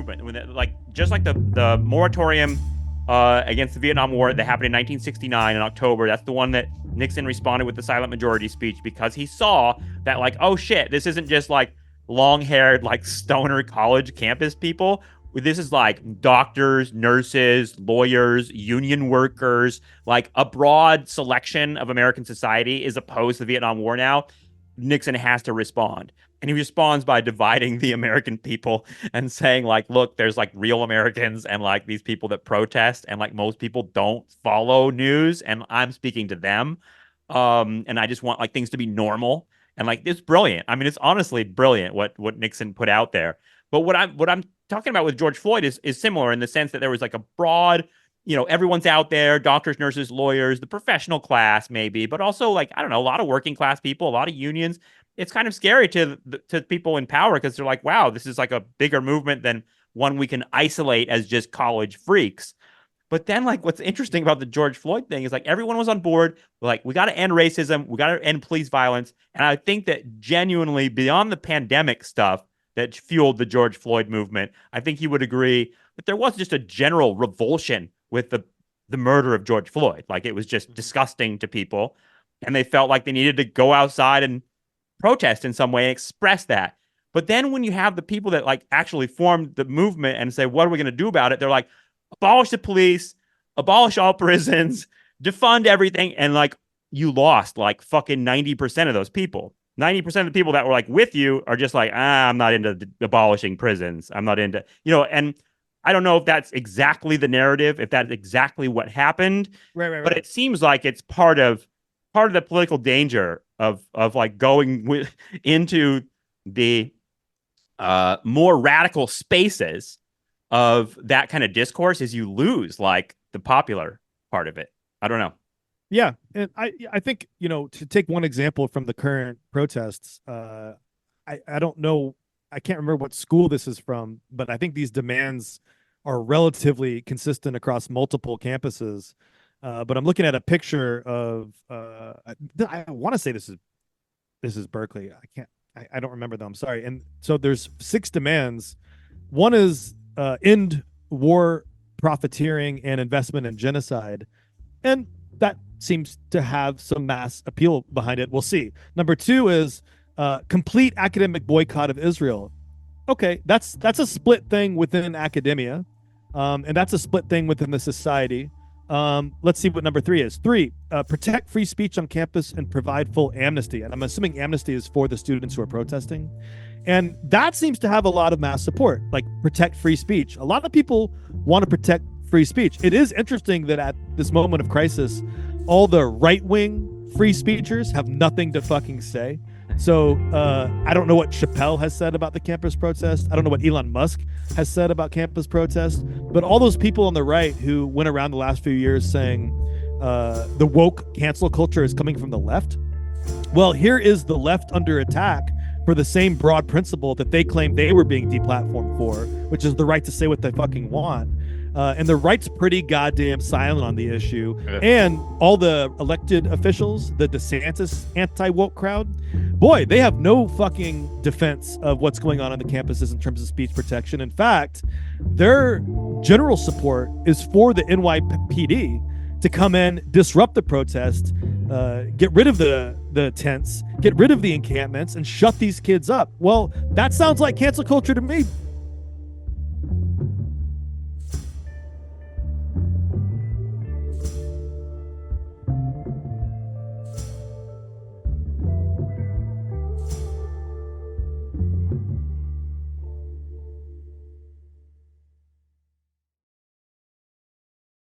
movement. Just like the moratorium against the Vietnam War that happened in 1969 in October. That's the one that Nixon responded with the silent majority speech, because he saw that, like, oh shit, this isn't just like long-haired, like, stoner college campus people. This is like doctors, nurses, lawyers, union workers, like a broad selection of American society is opposed to the Vietnam War now. Nixon has to respond. And he responds by dividing the American people and saying, like, look, there's like real Americans and like these people that protest, and like most people don't follow news, and I'm speaking to them. And I just want like things to be normal. And like it's brilliant. I mean, it's honestly brilliant what Nixon put out there. But what I'm talking about with George Floyd is similar in the sense that there was like a broad, everyone's out there, doctors, nurses, lawyers, the professional class maybe, but also like, I don't know, a lot of working class people, a lot of unions. It's kind of scary to people in power, because they're like, wow, this is like a bigger movement than one we can isolate as just college freaks. But then, like, what's interesting about the George Floyd thing is like everyone was on board. Like, we got to end racism, we got to end police violence. And I think that genuinely, beyond the pandemic stuff that fueled the George Floyd movement, I think he would agree that there was just a general revulsion with the murder of George Floyd. Like, it was just disgusting to people, and they felt like they needed to go outside and protest in some way and express that. But then when you have the people that like actually formed the movement and say, what are we going to do about it? They're like, abolish the police, abolish all prisons, defund everything. And like, you lost like fucking 90% of those people. 90% of the people that were like with you are just like, I'm not into abolishing prisons. I'm not into, and I don't know if that's exactly the narrative, if that's exactly what happened. Right. But it seems like it's part of the political danger of like going into the more radical spaces of that kind of discourse, is you lose like the popular part of it. I don't know. Yeah, and I think to take one example from the current protests, I don't know, I can't remember what school this is from, but I think these demands are relatively consistent across multiple campuses. But I'm looking at a picture of I want to say this is Berkeley. I don't remember though. I'm sorry. And so there's 6 demands. One is end war profiteering and investment in genocide, and that seems to have some mass appeal behind it. We'll see. Number 2 is complete academic boycott of Israel. Okay, that's a split thing within academia, and that's a split thing within the society. Let's see what number 3 is. 3, protect free speech on campus and provide full amnesty. And I'm assuming amnesty is for the students who are protesting. And that seems to have a lot of mass support, like protect free speech. A lot of people want to protect free speech. It is interesting that at this moment of crisis, all the right-wing free speechers have nothing to fucking say. So I don't know what Chappelle has said about the campus protest. I don't know what Elon Musk has said about campus protest. But all those people on the right who went around the last few years saying the woke cancel culture is coming from the left. Well, here is the left under attack for the same broad principle that they claim they were being deplatformed for, which is the right to say what they fucking want. And the right's pretty goddamn silent on the issue. Yeah. And all the elected officials, the DeSantis anti-woke crowd, boy, they have no fucking defense of what's going on the campuses in terms of speech protection. In fact, their general support is for the NYPD to come in, disrupt the protest, get rid of the tents, get rid of the encampments, and shut these kids up. Well, that sounds like cancel culture to me,